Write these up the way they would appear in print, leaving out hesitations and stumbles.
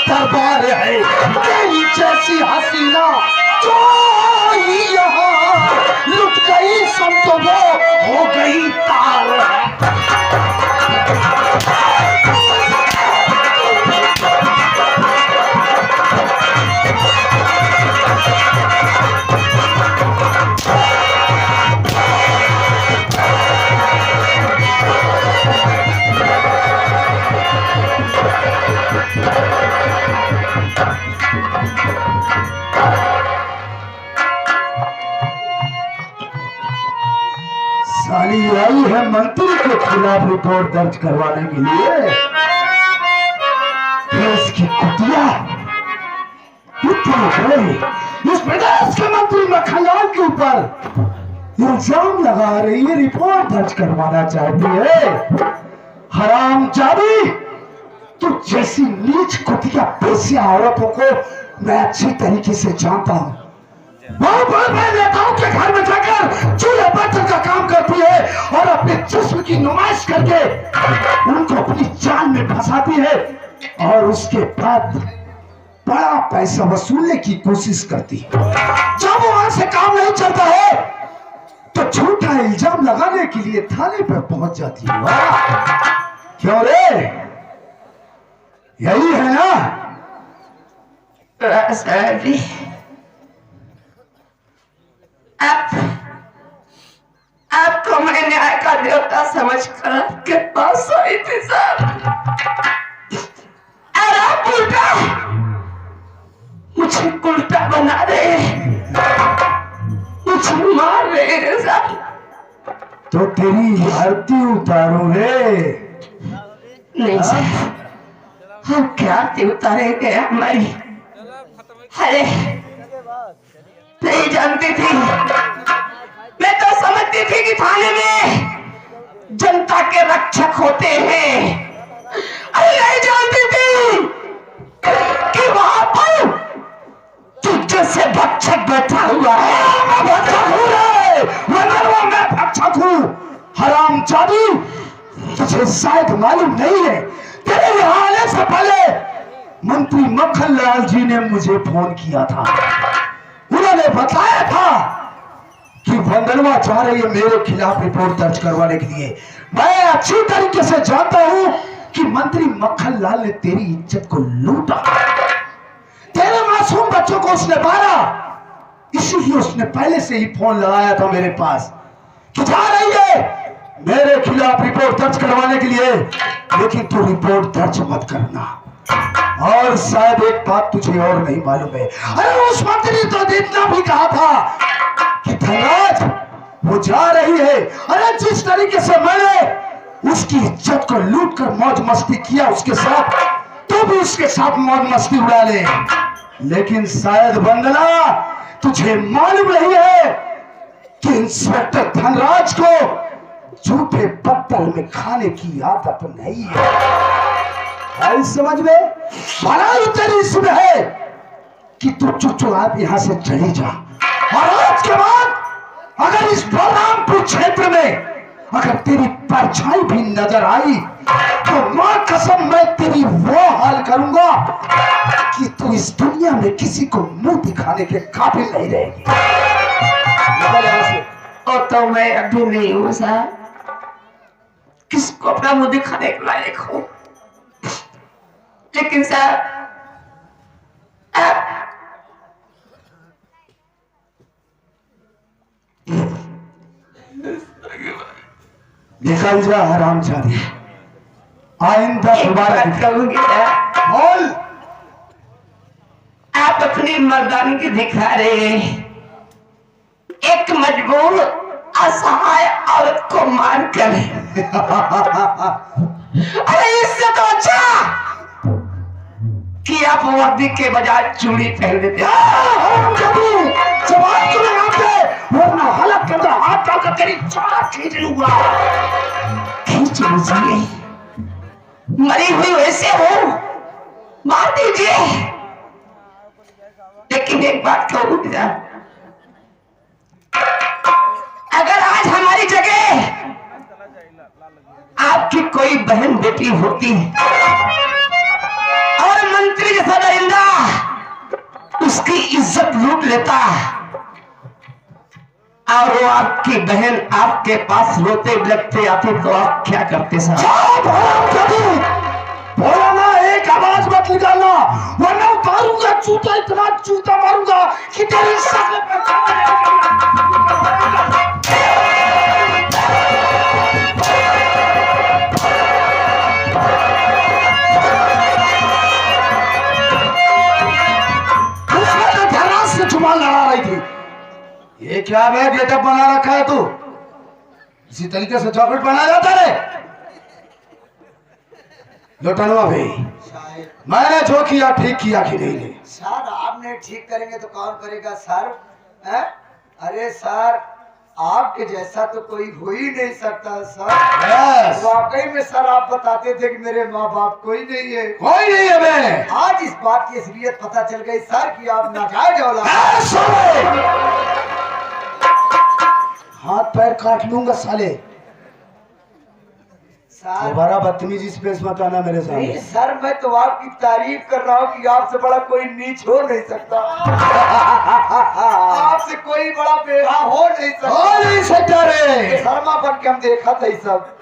दरबार है। तेरी जैसी हसीना जो यहाँ लुट गई समझो वो हो गई तार है। साली आई है मंत्री के खिलाफ रिपोर्ट दर्ज करवाने के लिए। देश की कुटिया इस प्रदेश के मंत्री मक्खनलाल के ऊपर इल्जाम लगा रही है, रिपोर्ट दर्ज करवाना चाहती है। हरामजादी, तू जैसी नीच कुटिया बेसिया औरतों को मैं अच्छी तरीके से जानता हूं। बहुत बड़े नेताओं के घर में जाकर चूल्हे बर्तन का काम करती है और अपने जिस्म की नुमाइश करके उनको अपनी जान में फंसाती है और उसके बाद बड़ा पैसा वसूलने की कोशिश करती है। जब वहां से काम नहीं चलता है तो झूठा इल्जाम लगाने के लिए थाने पर पहुंच जाती है। क्यों रे, यही है ना? आपको मैं न्याय का देवता समझकर आपके पास आई थी सर, और आप उल्टा मुझे उल्टा बना रहे, मुझे मार रहे हैं सर। तो तेरी आरती उतारो रे। नहीं सर, हम क्या आरती उतारेंगे हमारी? अरे नहीं जानती थी, मैं तो समझती थी कि थाने में जनता के रक्षक होते हैं। अरे नहीं जानती थी कि वहां पर तुझ से भक्षक बैठा हुआ है। मैं भक्षक हूँ रे, मैं भक्षक हूँ। हरामजादी, तुझे शायद मालूम नहीं है, तेरे यहाँ आने से पहले मंत्री मक्खनलाल जी ने मुझे फोन किया था। उन्होंने बताया था कि वंदनवा चाह रही है मेरे खिलाफ रिपोर्ट दर्ज करवाने के लिए। मैं अच्छी तरीके से जानता हूं कि मंत्री मक्खनलाल ने तेरी इज्जत को लूटा, तेरे मासूम बच्चों को उसने मारा, इसीलिए उसने पहले से ही फोन लगाया था मेरे पास कि जा रही है मेरे खिलाफ रिपोर्ट दर्ज करवाने के लिए, लेकिन तू रिपोर्ट दर्ज मत करना। और शायद एक बात तुझे और नहीं मालूम है, अरे उस मंत्री ने तो इतना भी कहा था कि धनराज वो जा रही है। अरे जिस तरीके से मैंने उसकी इज्जत को लूट कर मौज मस्ती किया उसके साथ, तो भी उसके साथ मौज मस्ती उड़ा ले। लेकिन शायद वंदना तुझे मालूम नहीं है कि इंस्पेक्टर धनराज को झूठे पत्तल में खाने की आदत नहीं है। आई समझ में? भलाई तेरी इसमें है कि तू चुपचाप यहाँ से चली जा, और आज के बाद अगर इस बलरामपुर क्षेत्र में अगर तेरी परछाई भी नजर आई तो मां कसम मैं तेरी वो हाल करूंगा कि तू इस दुनिया में किसी को मुंह दिखाने के काबिल नहीं रहेगी। और तो मैं अभी नहीं हूँ सर, किसको अपना मुंह दिखाने के लायक हूँ। लेकिन सर आप निकल जा हरामजादी, आइंदा दोबारा कहूंगी बोल। आप अपनी मर्दानी की दिखा रहे हैं, एक मजबूर असहाय औरत को मारकर। अरे इससे तो अच्छा कि आप वर्दी के बजाय चूड़ी पहन लेते। जवाब क्यों लगाते, वरना हलक के अंदर हाथ डालकर तेरी जान खींच लूंगा। खींच लीजिए, मरी हुई वैसे हो, मार दीजिए। लेकिन एक बात कहूं, अगर आज हमारी जगह आपकी कोई बहन बेटी होती और मंत्री जैसा लेता और वो आपकी बहन आपके पास रोते बिलखते आती तो आप क्या करते सर? बोला ना, एक आवाज मत निकालना वरना मारूंगा जूता, इतना जूता मारूंगा कि तेरी शक्ल से जुबान लड़ा रही थी। ये क्या है गेटअप बना रखा है तू? इसी तरीके से चॉकलेट बना जाता है? लौटनवा भाई, मैंने जो किया ठीक किया कि नहीं? सर आपने ठीक करेंगे तो कौन करेगा सर? अरे सर आपके जैसा तो कोई हो ही नहीं सकता सर। yes. वाकई में सर आप बताते थे कि मेरे माँ बाप कोई नहीं है। कोई नहीं है मैं। आज इस बात की असलियत पता चल गई सर कि आप नाजायज औलाद। हाथ पैर काट लूंगा साले। सर दोबारा बदतमीजी से पेश मत आना मेरे सामने। नहीं सर, मैं तो आपकी तारीफ कर रहा हूँ कि आपसे बड़ा कोई नीच हो नहीं सकता। आपसे कोई बड़ा बेहा हो नहीं सकता। हो नहीं सकता रे। बेशर्मा बन के हम देखा था ये सब।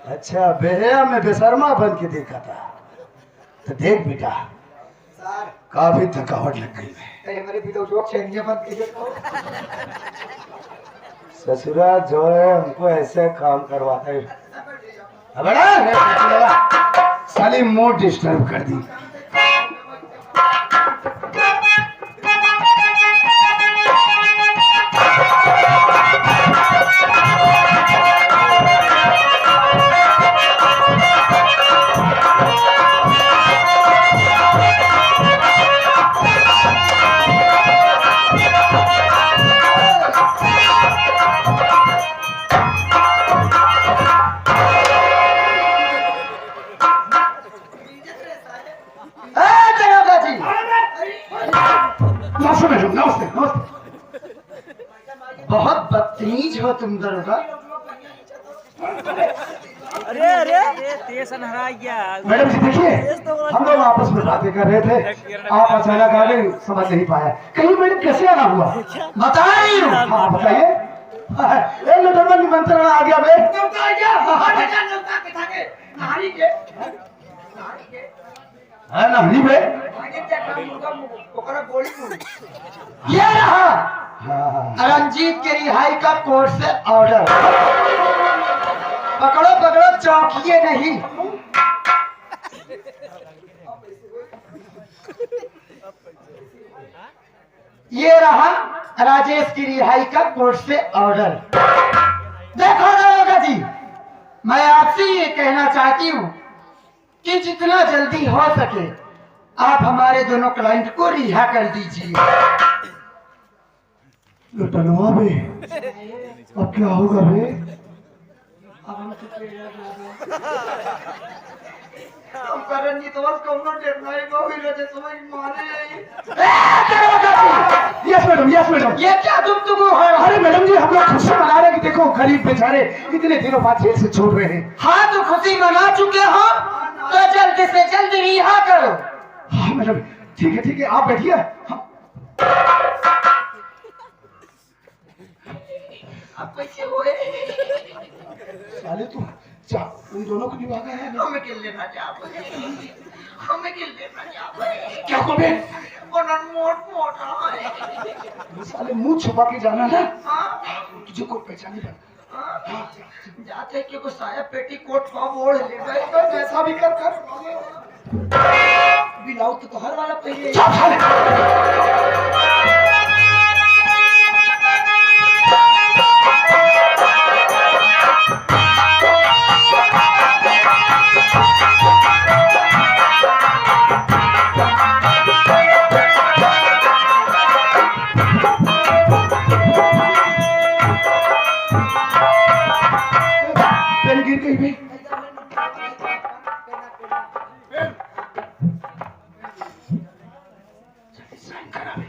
अच्छा, बेहया में बेशर्मा बन के देखा था तो देख बेटा, सर काफी थकावट लग गई है। मेरे वीडियो जोक चैनिया बंद कीजिए तो। ससुरा जो है हमको ऐसे काम करवाता है। साली मूड डिस्टर्ब कर दी। नमस्ते नमस्ते। बहुत बदतमीज हो तुम दरोगा। अरे अरे स्टेशन हरा गया। मैडम जी देखिए, हम लोग आपस में बातें कर रहे थे, आप अचानक आ गए, समझ नहीं पाया। कहीं मैडम कैसे आना हुआ बताइए। हाँ बताइए। लटरमन निमंत्रण आ गया बे। नहरी बे। ये रहा रंजीत के रिहाई का कोर्ट से ऑर्डर। पकड़ो पकड़ो, चौकिए नहीं। ये रहा राजेश की रिहाई का कोर्ट से ऑर्डर। देखो दरोगा जी, मैं आपसे ये कहना चाहती हूँ कि जितना जल्दी हो सके आप हमारे दोनों क्लाइंट को रिहा कर दीजिए। लुटनवा बे, अब क्या होगा बे? Yes madam, yes madam. ये क्या तुम अरे मैडम जी, हम लोग खुशी मना रहे हैं कि देखो गरीब बेचारे कितने दिनों बाद जेल से छोड़ रहे हैं। हाँ तो खुशी मना चुके हो तो जल्दी से जल्दी रिहा करो। हाँ मैडम, ठीक है आप बैठिए। आप कैसे हुए? साले तू जा, उन दोनों को निभा गया है। हमें किल लेना चाहते, हमें किल लेना चाहते। क्या को बे? मोट है। साले मुंह छुपा के जाना ना, हाँ? तुझे कोई पहचान नहीं पाता। जाते कि वो साया पेटी कोट पाव ओढ़ ले गए तो जैसा भी कर बिलाउज तो हर वाला पहले। गिर गई भाई। साइन करा भाई।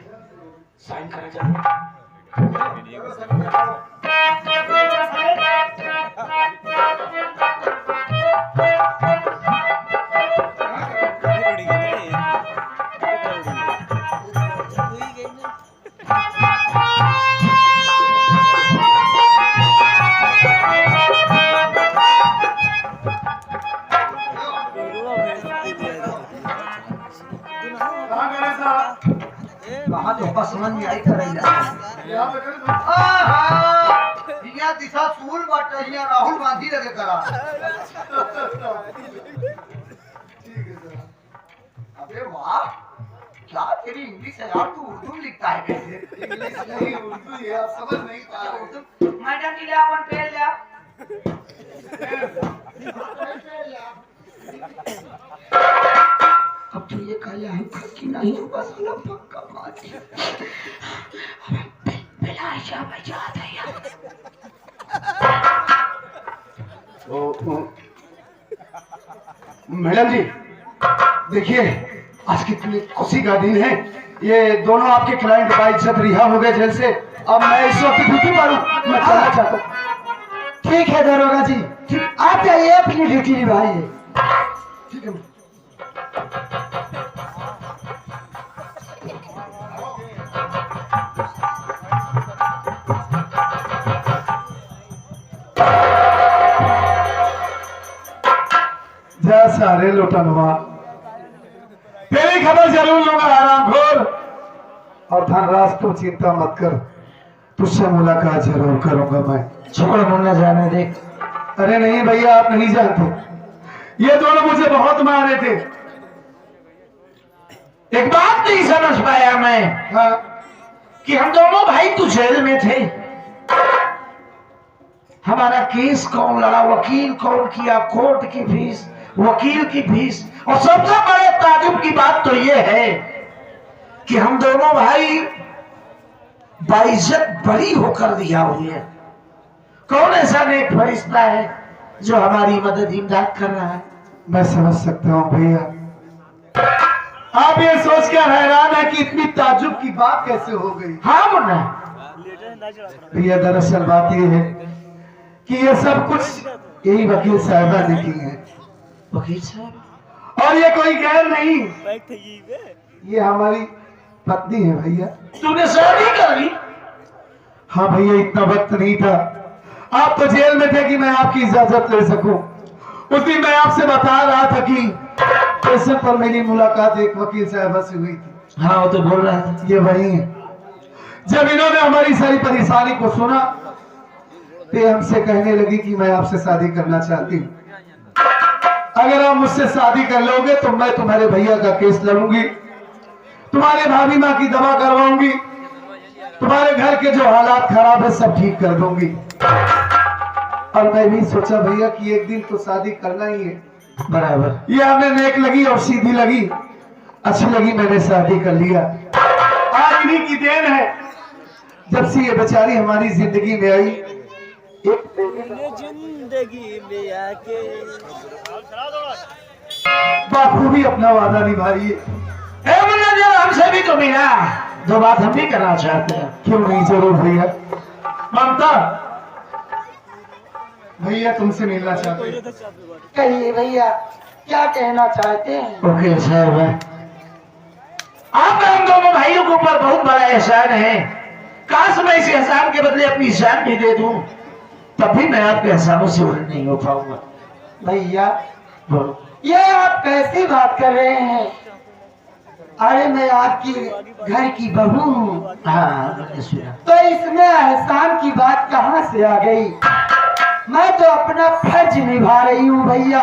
कहाँ तो पसमन में आई करेगा दिया दिशा सूल बट यहाँ राहुल गांधी लगे करा ठीक है सर। अबे वाह क्या तेरी इंग्लिश है यार, तू उर्दू में लिखता है कैसे? इंग्लिश नहीं उर्दू है, आप समझ नहीं पा रहे। मैडम की ले अपन पेल ले अब तो ये काले हम की नहीं बस ना पक्का बात है। बेला आशा बजा दे यार। ओ मैडम जी देखिए आज कितनी खुशी का दिन है। ये दोनों आपके क्लाइंट बाइज्जत रिहा हो गए जेल से। अब मैं इस वक्त ड्यूटी पर हूँ, मैं चलना चाहता हूँ। ठीक है दरोगा जी, ठीक आप जाइए अपनी ड्यूटी निभाइए। ठीक है जा सारे लुटनवा तेरी खबर जरूर लूंगा आरामखोर। और धनराज तू चिंता मत कर, तुझसे मुलाकात जरूर करूंगा मैं। छोड़ मुन्ना जाने दे। अरे नहीं भैया आप नहीं जानते, ये दोनों मुझे बहुत मारे थे। एक बात नहीं समझ पाया मैं हाँ कि हम दोनों भाई तो जेल में थे, हमारा केस कौन लड़ा, वकील कौन किया, कोर्ट की फीस, वकील की फीस, और सबसे बड़े ताजुब की बात तो ये है कि हम दोनों भाई बाइज्जत बरी होकर दिया हुए हैं। कौन ऐसा नेक फरिश्ता है जो हमारी मदद इमदाद कर रहा है? मैं समझ सकता हूँ भैया, आप ये सोच कर हैरान है कि इतनी ताजुब की बात कैसे हो गई। हाँ मुन्ना, भैया दरअसल बात ये है कि ये सब कुछ यही वकील साहबा ने की है। वकील साहब? और ये कोई गैर नहीं, ये हमारी पत्नी है भैया। तूने शादी कर ली? हाँ भैया इतना वक्त नहीं था, आप तो जेल में थे कि मैं आपकी इजाजत ले सकूं। उस दिन मैं आपसे बता रहा था कि स्टेशन पर मेरी मुलाकात एक वकील साहबा से हुई थी। हाँ वो तो बोल रहा था। ये वही है। जब इन्होंने हमारी सारी परेशानी को सुना तो ये हमसे कहने लगी कि मैं आपसे शादी करना चाहती हूँ, अगर आप मुझसे शादी कर लोगे तो मैं तुम्हारे भैया का केस लड़ूंगी, तुम्हारे भाभी माँ की दवा करवाऊंगी, तुम्हारे घर के जो हालात खराब है सब ठीक कर दूंगी। और मैं भी सोचा भैया कि एक दिन तो शादी करना ही है। बराबर। ये हमें नेक लगी और सीधी लगी, अच्छी लगी, मैंने शादी कर लिया। आज इन्हीं की देन है, जब से ये बेचारी हमारी जिंदगी में आई, एक जिंदगी में आके बाखूबी अपना वादा निभाइए। हमसे भी तो मिला, दो बात हम भी करना चाहते हैं। क्यों नहीं, जरूर भैया। ममता भैया तुमसे मिलना चाहते हैं। कहिए भैया क्या कहना चाहते हैं? वकील साहब, आपका हम दोनों भाइयों के ऊपर बहुत बड़ा एहसान है। काश मैं इस एहसान के बदले अपनी जान भी दे दूं, तब भी मैं आपके एहसानों से उड़ नहीं हो पाऊंगा। भैया बोलो। ये आप कैसी बात कर रहे हैं? अरे मैं आपकी घर की बहू हूँ। हाँ मैंने सुना। तो इसमें एहसान की बात कहाँ से आ गई? मैं तो अपना फर्ज निभा रही हूँ भैया।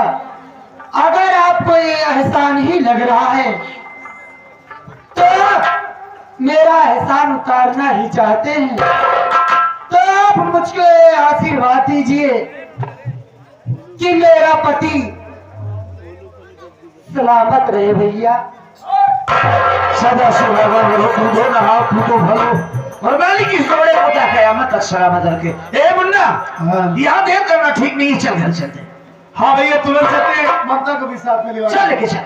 अगर आपको ये एहसान ही लग रहा है तो आप मेरा एहसान उतारना ही चाहते हैं तो आप मुझको ये आशीर्वाद दीजिए कि मेरा पति सलामत रहे भैया। सदा सुहागा रहो, कूदो नहाओ कूदो भलो, और मालिक की जोड़े होता कयामत तक सलामत रखे। ए मुन्ना, यहाँ देर करना ठीक नहीं, चल घर चलते। हाँ भैया तुरंत चलते हैं, ममता को भी साथ में ले चल लेके चल।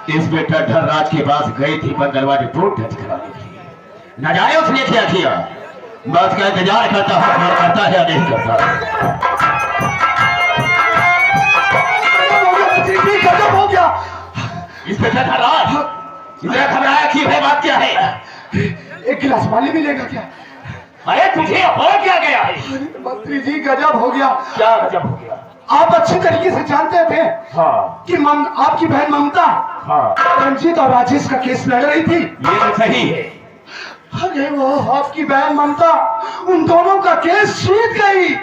इंस्पेक्टर धनराज के पास गई थी बंदरवा रिपोर्ट दर्ज कराने के लिए। न जाने उसने क्या किया, बस का इंतजार करता है या नहीं करता। इंस्पेक्टर धनराज, इतना घबराया क्यों है? बात क्या है? एक गिलास पानी मिलेगा क्या? अरे तुझे हो क्या गया है? मंत्री जी गजब हो गया। क्या गजब हो गया? आप अच्छी तरीके से जानते थे हाँ कि आपकी बहन ममता हाँ, रंजीत और राजेश का केस लड़ रही थी। ये तो सही है। अरे वो आपकी बहन ममता उन दोनों का केस जीत गई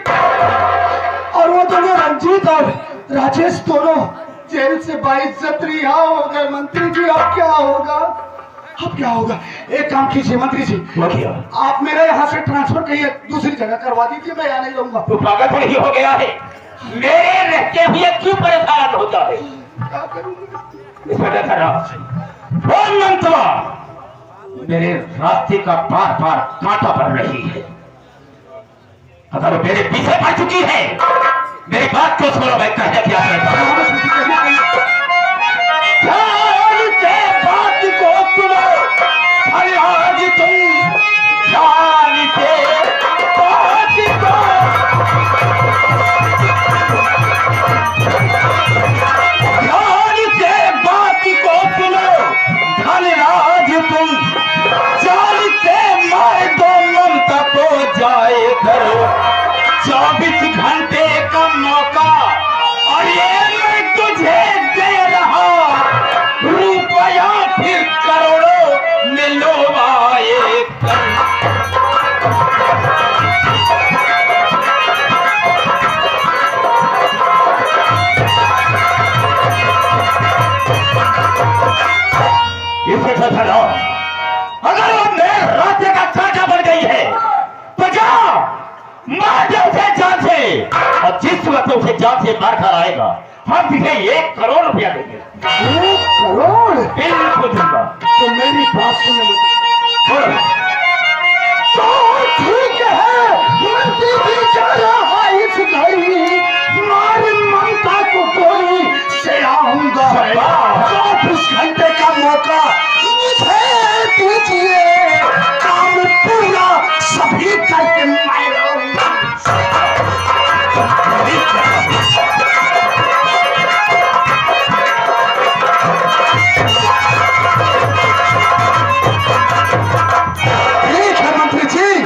और वो दोनों रंजीत और राजेश दोनों जेल से बाइज्जत रिहा हो गए। मंत्री जी अब क्या होगा? अब क्या होगा? एक काम कीजिए मंत्री जी, आप मेरा यहाँ से ट्रांसफर कहीं दूसरी जगह करवा दीजिए, मैं यहाँ नहीं रहूंगा। तू पागल नहीं हो गया है? मेरे रहते हुए क्यों परेशान होता है? क्या करूंगा? इंस्पेक्टर धनराज, बोल मंतवा, मेरे रास्ते का बार बार कांटा पड़ रही है। अगर वो मेरे पीछे पड़ चुकी है, मेरी बात को सुनो, मैं कहने क्या चाहता हूं। ध्यान से बात को सुनो, अरे आज तुम ध्यान से बात को, ध्यान से बात को सुनो, धनराज तुम चाल से मार दो ममता को जाए करो। 24 घंटे का मौका और ये मैं तुझे दे रहा, रुपया फिर करोड़ों में लोभाए कर। इसे तो अगर वो मेरे रास्ते का कांटा बन गई है तो जाओ मार दो उसे जान से, और जिस वक्त उसे जान से मार कर आएगा हम तुझे 1 करोड़ रुपया देंगे। 1 करोड़? बिल्कुल दूंगा। तो मेरी बात सुनो। बोलो। तो ठीक है, मंत्री जी जा रहा है इस घड़ी, मार ममता को गोली से आऊंगा। 24 घंटे का मौका मुझे दीजिए, काम पूरा सभी करके मैं रहूंगा। ठीक है मंत्री जी,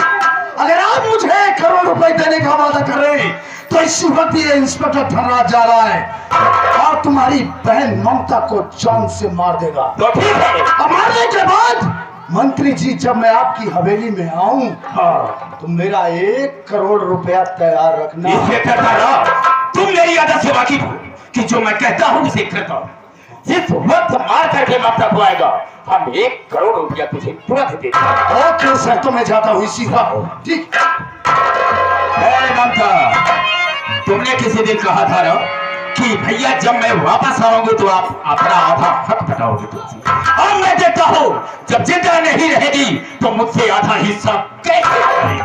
अगर आप मुझे 1 करोड़ रुपए देने का वादा कर रहे हैं तो इसी वक्त ये इंस्पेक्टर धनराज जा रहा है और तुम्हारी बहन ममता को जान से मार देगा। तो ठीक है। और मारने के बाद मंत्री जी जब मैं आपकी हवेली में आऊं तो मेरा 1 करोड़ रुपया तैयार रखना। इंस्पेक्टर धनराज, तुम मेरी आदत से वाकिफ हो कि जो मैं कहता हूं उसे करता हूं। जिस वक्त मार करके ममता को आएगा हम 1 करोड़ रुपया तुझे तुरंत दे देंगे। ओके सर, तो मैं जाता हूँ इसी वक्त। ठीक। ममता, तुमने किसी दिन कहा था ना कि भैया जब मैं वापस आऊंगी तो आप अपना आधा हक बताओगे तुमसे। अब मैं देखता हूं जब जिंदा नहीं रहेगी तो मुझसे आधा हिस्सा कैसे करेगी।